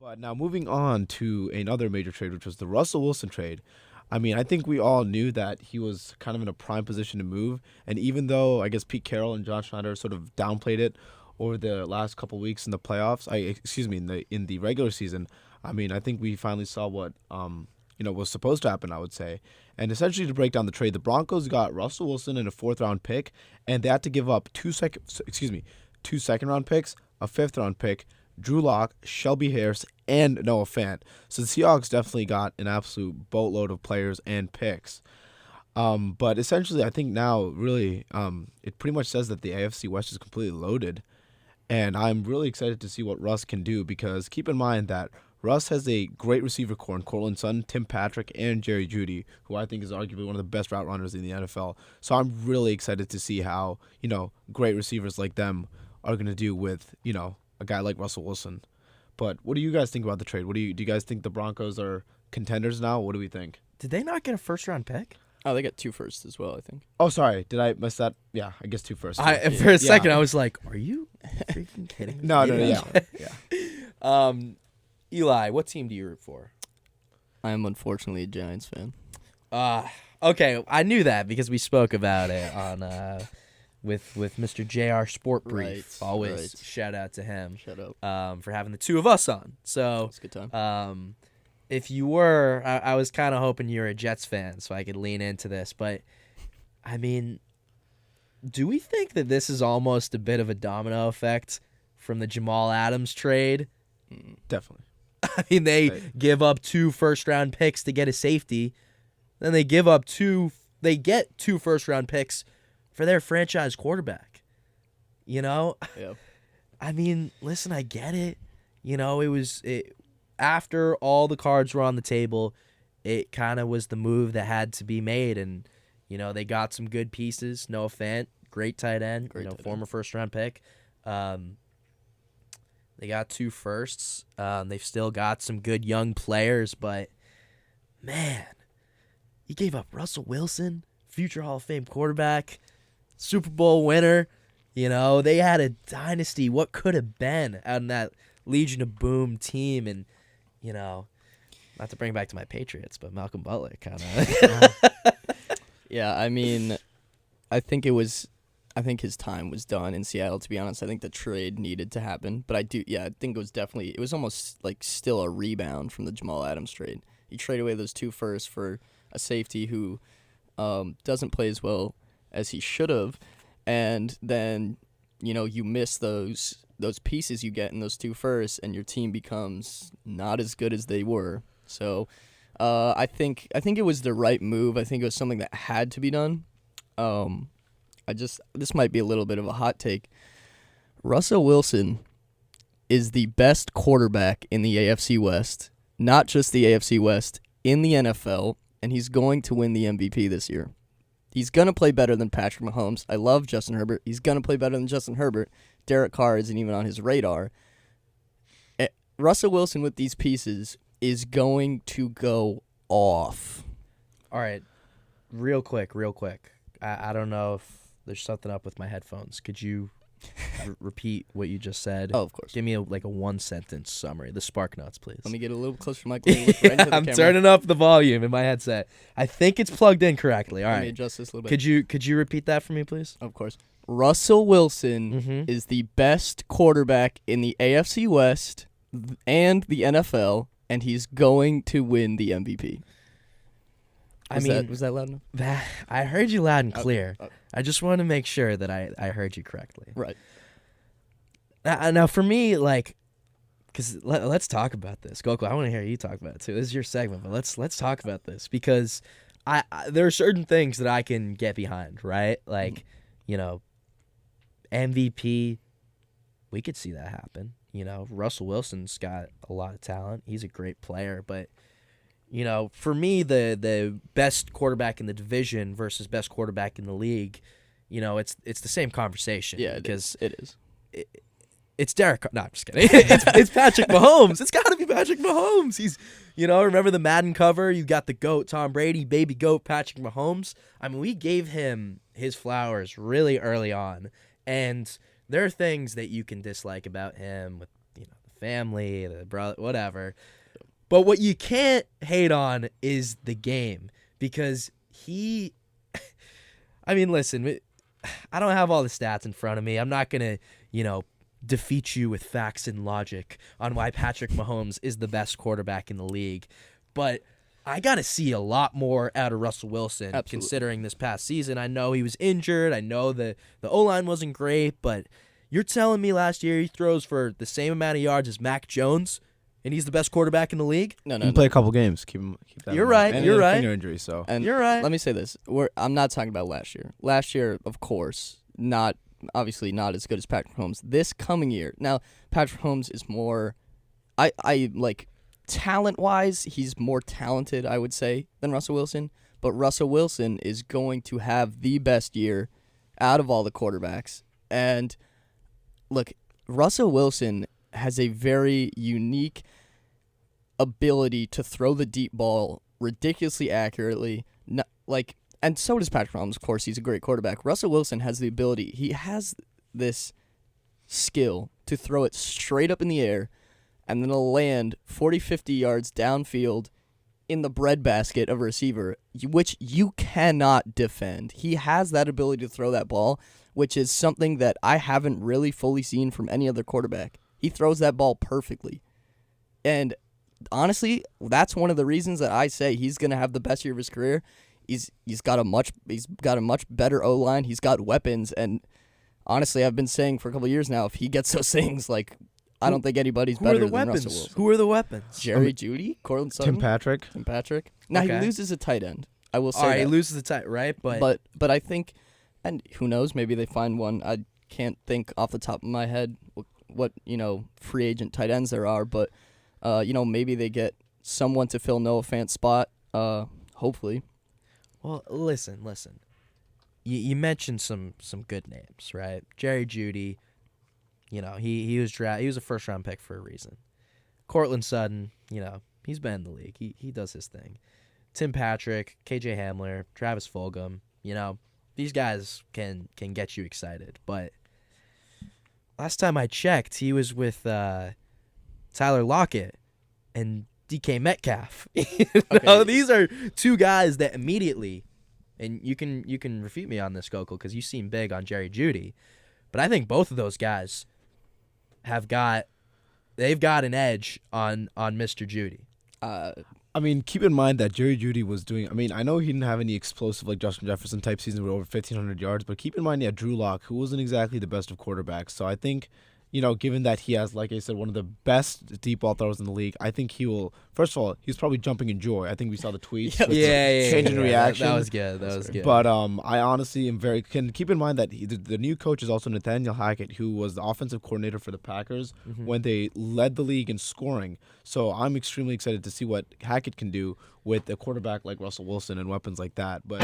But now moving on to another major trade, which was the Russell Wilson trade. I mean, I think we all knew that he was kind of in a prime position to move. And even though I guess Pete Carroll and John Schneider sort of downplayed it over the last couple weeks in the playoffs, in the regular season, I mean, I think we finally saw what was supposed to happen, I would say. And essentially to break down the trade, the Broncos got Russell Wilson in a 4th-round pick, and they had to give up two second-round picks, a 5th-round pick, Drew Lock, Shelby Harris, and Noah Fant. So the Seahawks definitely got an absolute boatload of players and picks. But essentially, I think now, really, it pretty much says that the AFC West is completely loaded. And I'm really excited to see what Russ can do because keep in mind that Russ has a great receiver core in Cortland Sutton, Tim Patrick, and Jerry Jeudy, who I think is arguably one of the best route runners in the NFL. So I'm really excited to see how, great receivers like them are going to do with, a guy like Russell Wilson. But what do you guys think about the trade? Do you guys think the Broncos are contenders now? What do we think? Did they not get a 1st-round pick? Oh, they got 2 firsts as well, I think. Oh, sorry. Did I miss that? Yeah, I guess 2 firsts. For a second, I was like, are you freaking kidding me? No, yeah. Eli, what team do you root for? I am unfortunately a Giants fan. Okay, I knew that because we spoke about it on with Mr. JR Sport Brief. Right, Always right. shout out to him. Shut up. For having the two of us on. So It's a good time. if you were, I was kind of hoping you were a Jets fan so I could lean into this. But, I mean, do we think that this is almost a bit of a domino effect from the Jamal Adams trade? Definitely. I mean, they give up 2 first-round picks to get a safety. Then they get 2 first-round picks for their franchise quarterback. Yeah. I mean, listen, I get it. After all the cards were on the table, it kind of was the move that had to be made. And, they got some good pieces. Noah Fant, great tight end, former first-round pick. They got 2 firsts. They've still got some good young players, but, man, you gave up Russell Wilson, future Hall of Fame quarterback, Super Bowl winner. They had a dynasty. What could have been out in that Legion of Boom team? And, not to bring it back to my Patriots, but Malcolm Butler kind of. Yeah, I mean, I think his time was done in Seattle, to be honest. I think the trade needed to happen. But I think it was almost like still a rebound from the Jamal Adams trade. You trade away those 2 firsts for a safety who doesn't play as well as he should have. And then, you miss those pieces you get in those 2 firsts, and your team becomes not as good as they were. So I think it was the right move. I think it was something that had to be done. This might be a little bit of a hot take. Russell Wilson is the best quarterback in the AFC West, not just the AFC West, in the NFL, and he's going to win the MVP this year. He's going to play better than Patrick Mahomes. I love Justin Herbert. He's going to play better than Justin Herbert. Derek Carr isn't even on his radar. Russell Wilson with these pieces is going to go off. All right, real quick. I don't know if there's something up with my headphones. Could you repeat what you just said? Oh, of course. Give me a 1-sentence summary. The spark notes, please. Let me get a little closer to my camera. I'm turning up the volume in my headset. I think it's plugged in correctly. All right. Let me adjust this a little bit. Could you repeat that for me, please? Of course. Russell Wilson is the best quarterback in the AFC West and the NFL, and he's going to win the MVP. Was that loud enough? I heard you loud and clear. I just want to make sure that I heard you correctly. Right. Now, for me, because let's talk about this. Gokul, I want to hear you talk about it, too. This is your segment, but let's talk about this, because I there are certain things that I can get behind, right? MVP, we could see that happen. Russell Wilson's got a lot of talent. He's a great player, but for me, the best quarterback in the division versus best quarterback in the league, it's the same conversation. Yeah, because it is. It's Derek. No, I'm just kidding. It's Patrick Mahomes. It's got to be Patrick Mahomes. He's, remember the Madden cover? You got the GOAT, Tom Brady, baby GOAT, Patrick Mahomes. I mean, we gave him his flowers really early on, and there are things that you can dislike about him with, the family, the brother, whatever. But what you can't hate on is the game because he. I mean, listen, I don't have all the stats in front of me. I'm not gonna, defeat you with facts and logic on why Patrick Mahomes is the best quarterback in the league, but I got to see a lot more out of Russell Wilson. Absolutely. Considering this past season. I know he was injured. I know the O-line wasn't great, but you're telling me last year he throws for the same amount of yards as Mac Jones, and he's the best quarterback in the league? No. He can play a couple games. Keep that. You're in mind. right, And you're he had a right. Finger injury, so. And You're right. Let me say this: I'm not talking about last year. Last year, of course, obviously not as good as Patrick Mahomes. This coming year, now Patrick Mahomes is more, I like talent-wise, he's more talented, I would say, than Russell Wilson. But Russell Wilson is going to have the best year out of all the quarterbacks. And look, Russell Wilson has a very unique ability to throw the deep ball ridiculously accurately. And so does Patrick Mahomes. Of course, he's a great quarterback. Russell Wilson has the ability. He has this skill to throw it straight up in the air and then it'll land 40, 50 yards downfield in the breadbasket of a receiver, which you cannot defend. He has that ability to throw that ball, which is something that I haven't really fully seen from any other quarterback. He throws that ball perfectly. And honestly, that's one of the reasons that I say he's going to have the best year of his career. He's got a much better O-line. He's got weapons, and honestly, I've been saying for a couple of years now, if he gets those things, I don't think anybody's better than Russell Wilson. Who are the weapons? Jerry Jeudy, Cortland Sutton, Tim Patrick. Now Okay. he loses a tight end. I will say All right, that. he loses the tight, right? But I think, and who knows, maybe they find one. I can't think off the top of my head what free agent tight ends there are, but maybe they get someone to fill Noah Fant's spot. Hopefully. Well, listen. You mentioned some good names, right? Jerry Jeudy, he was a first round pick for a reason. Cortland Sutton, he's been in the league. He does his thing. Tim Patrick, KJ Hamler, Travis Fulgham, these guys can get you excited. But last time I checked, he was with Tyler Lockett and DK Metcalf. Okay. These are two guys that immediately, and you can refute me on this, Gokul, because you seem big on Jerry Jeudy, but I think both of those guys they've got an edge on Mr. Jeudy. I mean, keep in mind that Jerry Jeudy was doing. I mean, I know he didn't have any explosive like Justin Jefferson type season with over 1,500 yards, but keep in mind he had Drew Lock, who wasn't exactly the best of quarterbacks. So I think, given that he has, like I said, one of the best deep ball throwers in the league, I think he will. First of all, he's probably jumping in joy. I think we saw the tweets. with the change in reaction. That was good. That was good. But I honestly am can keep in mind that the new coach is also Nathaniel Hackett, who was the offensive coordinator for the Packers when they led the league in scoring. So I'm extremely excited to see what Hackett can do with a quarterback like Russell Wilson and weapons like that. But